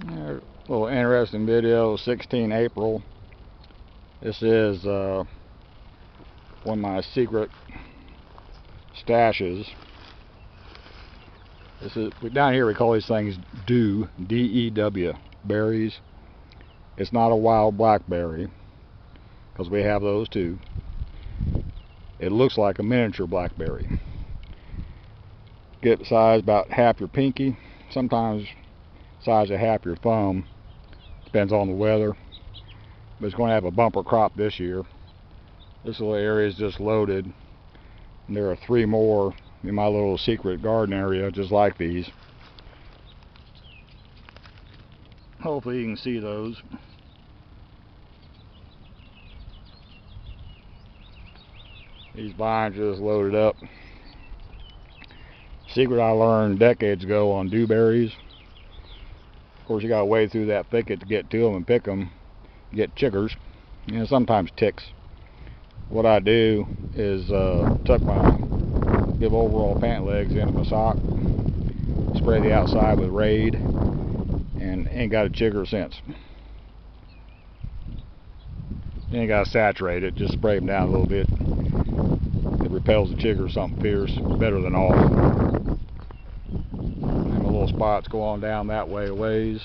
A little interesting video, 16 April. This is one of my secret stashes. This is, down here we call these things dew, D-E-W, berries. It's not a wild blackberry, because we have those too. It looks like a miniature blackberry. Get size about half your pinky, sometimes size of half your thumb, depends on the weather. But it's going to have a bumper crop this year. This little area is just loaded, and there are 3 more in my little secret garden area just like these. Hopefully you can see those. These vines just loaded up. Secret I learned decades ago on dewberries. Of course, you gotta wade through that thicket to get to them and pick them. You get chiggers, and sometimes ticks. What I do is tuck my bib overall pant legs into my sock, spray the outside with Raid, and ain't got a chigger since. You ain't gotta saturate it, just spray them down a little bit. It repels the chigger, something fierce, better than all. And the little spots go on down that way a ways.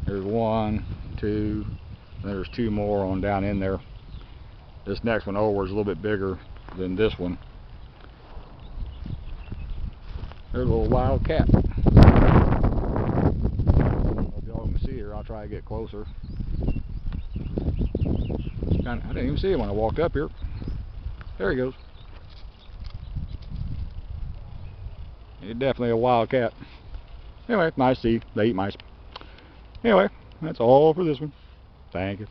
There's 1, 2, and there's 2 more on down in there. This next one over is a little bit bigger than this one. There's a little wild cat. If y'all can see her, I'll try to get closer. I didn't even see him when I walked up here. There he goes. He's definitely a wild cat. Anyway, nice to see. They eat mice. Anyway, that's all for this one. Thank you.